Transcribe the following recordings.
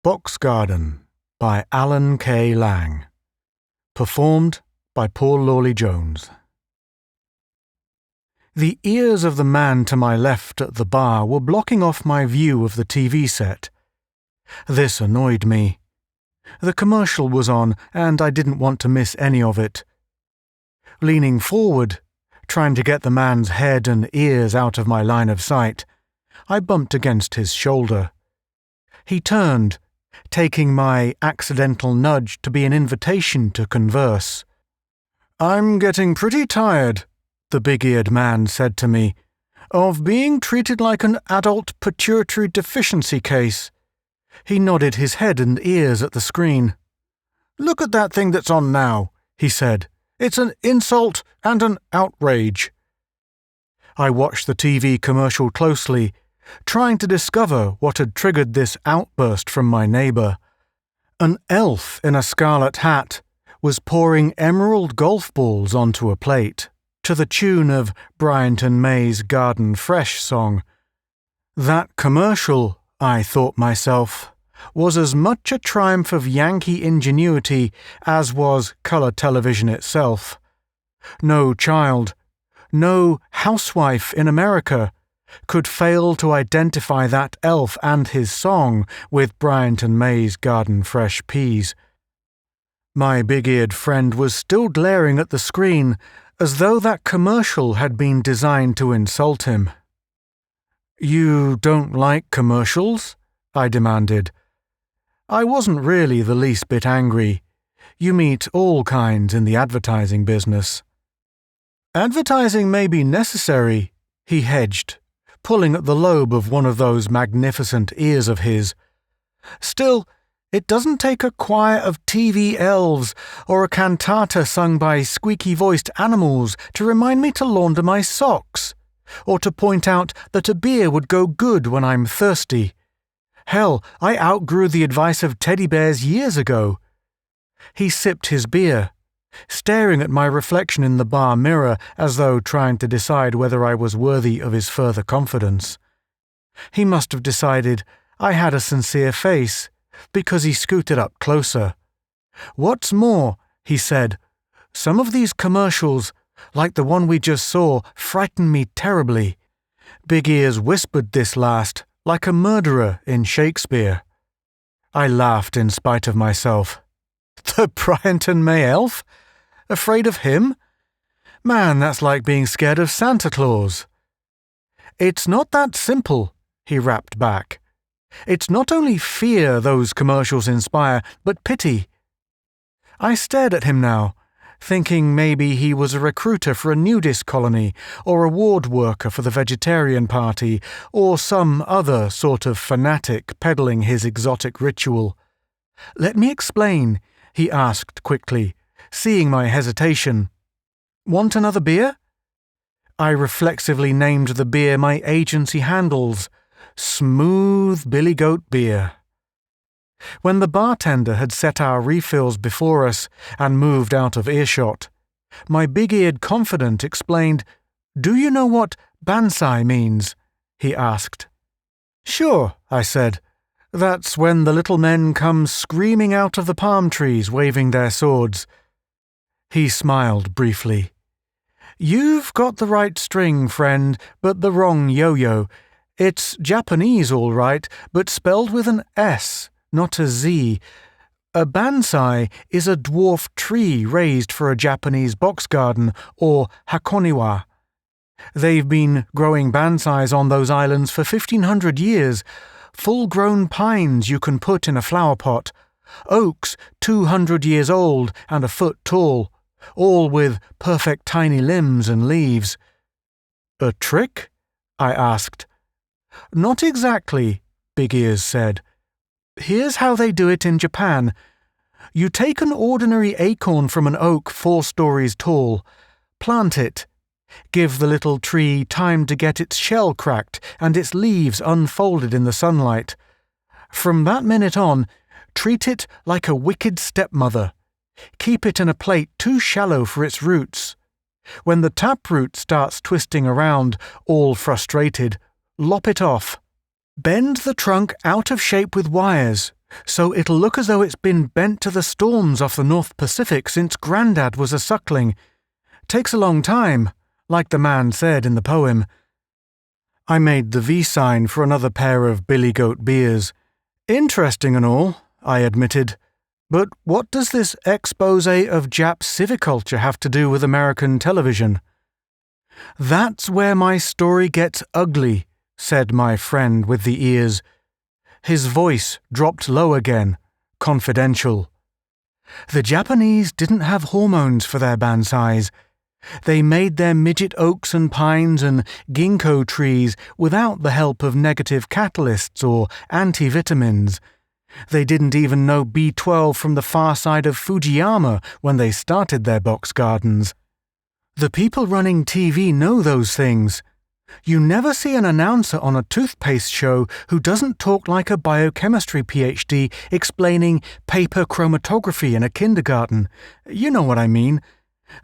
Box Garden by Alan K. Lang. Performed by Paul Lawley-Jones. The ears of the man to my left at the bar were blocking off my view of the TV set. This annoyed me. The commercial was on, and I didn't want to miss any of it. Leaning forward, trying to get the man's head and ears out of my line of sight, I bumped against his shoulder. He turned, taking my accidental nudge to be an invitation to converse. "I'm getting pretty tired," the big-eared man said to me, "of being treated like an adult pituitary deficiency case." He nodded his head and ears at the screen. "Look at that thing that's on now," he said. "It's an insult and an outrage." I watched the TV commercial closely, trying to discover what had triggered this outburst from my neighbour. An elf in a scarlet hat was pouring emerald golf balls onto a plate, to the tune of Bryant and May's Garden Fresh song. That commercial, I thought myself, was as much a triumph of Yankee ingenuity as was colour television itself. No child, no housewife in America could fail to identify that elf and his song with Bryant and May's Garden Fresh peas. My big-eared friend was still glaring at the screen as though that commercial had been designed to insult him. "You don't like commercials?" I demanded. I wasn't really the least bit angry. You meet all kinds in the advertising business. "Advertising may be necessary," he hedged, pulling at the lobe of one of those magnificent ears of his. "Still, it doesn't take a choir of TV elves or a cantata sung by squeaky-voiced animals to remind me to launder my socks, or to point out that a beer would go good when I'm thirsty. Hell, I outgrew the advice of teddy bears years ago." He sipped his beer, staring at my reflection in the bar mirror as though trying to decide whether I was worthy of his further confidence. He must have decided I had a sincere face, because he scooted up closer. "What's more," he said, "some of these commercials, like the one we just saw, frighten me terribly." Big Ears whispered this last, like a murderer in Shakespeare. I laughed in spite of myself. "The Bryant and May elf? Afraid of him? Man, that's like being scared of Santa Claus." "It's not that simple," he rapped back. "It's not only fear those commercials inspire, but pity." I stared at him now, thinking maybe he was a recruiter for a nudist colony, or a ward worker for the Vegetarian Party, or some other sort of fanatic peddling his exotic ritual. "Let me explain," he asked quickly, seeing my hesitation. "Want another beer?" I reflexively named the beer my agency handles, Smooth Billy Goat Beer. When the bartender had set our refills before us and moved out of earshot, my big-eared confidant explained, "Do you know what Banzai means?" he asked. "Sure," I said. "That's when the little men come screaming out of the palm trees waving their swords." He smiled briefly. "You've got the right string, friend, but the wrong yo-yo. It's Japanese all right, but spelled with an S, not a Z. A bonsai is a dwarf tree raised for a Japanese box garden, or hakoniwa. They've been growing bonsais on those islands for 1,500 years, full-grown pines you can put in a flower pot, oaks 200 years old and a foot tall, all with perfect tiny limbs and leaves." "A trick?" I asked. "Not exactly," Big Ears said. "Here's how they do it in Japan. You take an ordinary acorn from an oak 4 stories tall, plant it, give the little tree time to get its shell cracked and its leaves unfolded in the sunlight. From that minute on, treat it like a wicked stepmother. Keep it in a plate too shallow for its roots. When the taproot starts twisting around, all frustrated, lop it off. Bend the trunk out of shape with wires, So it'll look as though it's been bent to the storms off the North Pacific since Grandad was a suckling. Takes a long time, like the man said in the poem. I made the V sign for another pair of Billy Goat beers. Interesting and all, I admitted. But what does this expose of Jap civiculture have to do with American television? That's where my story gets ugly, said my friend with the ears. His voice dropped low again, confidential. The Japanese didn't have hormones for their bansais. They made their midget oaks and pines and ginkgo trees without the help of negative catalysts or antivitamins. They didn't even know B12 from the far side of Fujiyama when they started their box gardens. The people running TV know those things. You never see an announcer on a toothpaste show who doesn't talk like a biochemistry PhD explaining paper chromatography in a kindergarten. You know what I mean.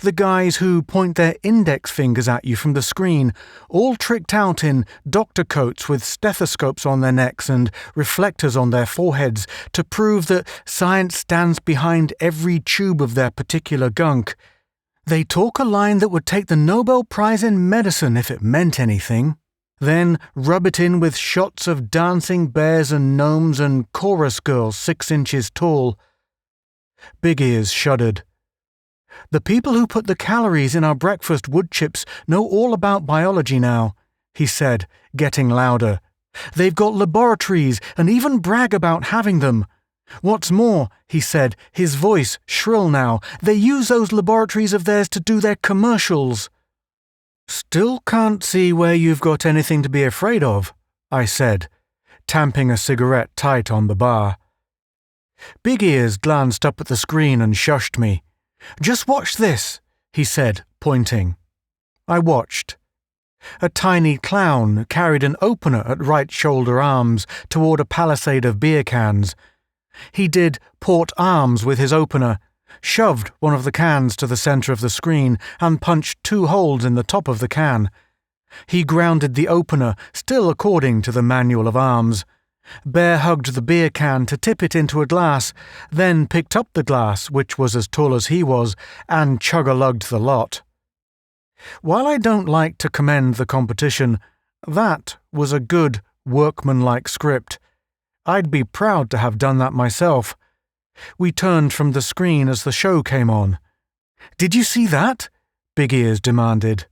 The guys who point their index fingers at you from the screen, all tricked out in doctor coats with stethoscopes on their necks and reflectors on their foreheads to prove that science stands behind every tube of their particular gunk. They talk a line that would take the Nobel Prize in medicine if it meant anything, then rub it in with shots of dancing bears and gnomes and chorus girls 6 inches tall. Big Ears shuddered. The people who put the calories in our breakfast wood chips know all about biology now, he said, getting louder. They've got laboratories and even brag about having them. What's more, he said, his voice shrill now, they use those laboratories of theirs to do their commercials. Still can't see where you've got anything to be afraid of, I said, tamping a cigarette tight on the bar. Big Ears glanced up at the screen and shushed me. Just watch this, he said, pointing. I watched. A tiny clown carried an opener at right shoulder arms toward a palisade of beer cans. He did port arms with his opener, shoved one of the cans to the center of the screen and punched 2 holes in the top of the can. He grounded the opener, still according to the manual of arms. Bear hugged the beer can to tip it into a glass, then picked up the glass, which was as tall as he was, and chug-a-lugged the lot. While I don't like to commend the competition, that was a good, workmanlike script. I'd be proud to have done that myself. We turned from the screen as the show came on. "Did you see that?" Big Ears demanded.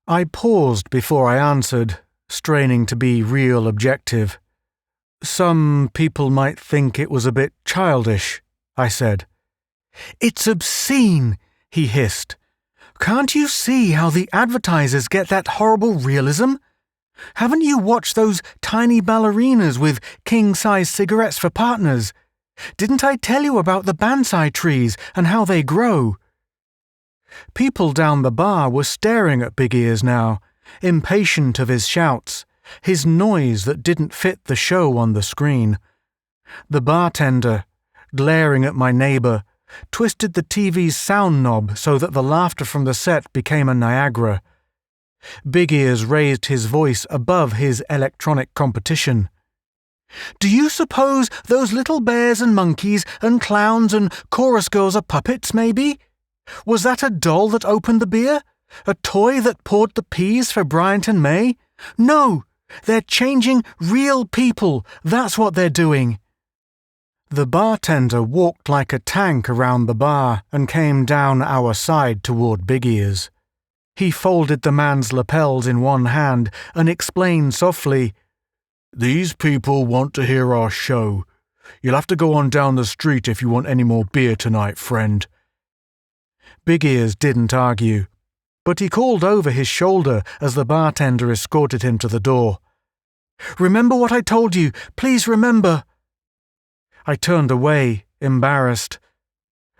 I paused before I answered, straining to be real objective. "Some people might think it was a bit childish," I said. "It's obscene," he hissed. "Can't you see how the advertisers get that horrible realism? Haven't you watched those tiny ballerinas with king-size cigarettes for partners? Didn't I tell you about the bonsai trees and how they grow?" People down the bar were staring at Big Ears now, impatient of his shouts, his noise that didn't fit the show on the screen. The bartender, glaring at my neighbour, twisted the TV's sound knob so that the laughter from the set became a Niagara. Big Ears raised his voice above his electronic competition. "Do you suppose those little bears and monkeys and clowns and chorus girls are puppets, maybe? Was that a doll that opened the beer? A toy that poured the peas for Bryant and May? No! They're changing real people, that's what they're doing." The bartender walked like a tank around the bar and came down our side toward Big Ears. He folded the man's lapels in one hand and explained softly, "These people want to hear our show. You'll have to go on down the street if you want any more beer tonight, friend." Big Ears didn't argue, but he called over his shoulder as the bartender escorted him to the door. "Remember what I told you, please remember." I turned away, embarrassed.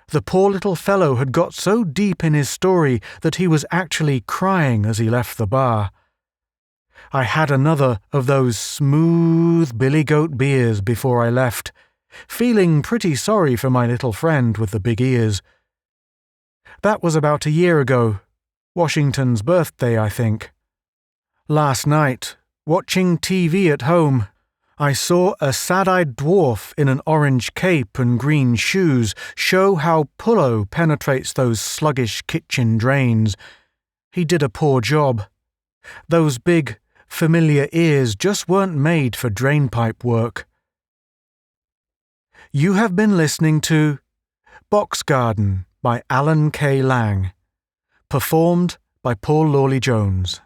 The poor little fellow had got so deep in his story that he was actually crying as he left the bar. I had another of those smooth Billy Goat beers before I left, feeling pretty sorry for my little friend with the big ears. That was about a year ago, Washington's birthday, I think. Last night, watching TV at home, I saw a sad-eyed dwarf in an orange cape and green shoes show how Pullo penetrates those sluggish kitchen drains. He did a poor job. Those big, familiar ears just weren't made for drainpipe work. You have been listening to Box Garden by Alan K. Lang, performed by Paul Lawley Jones.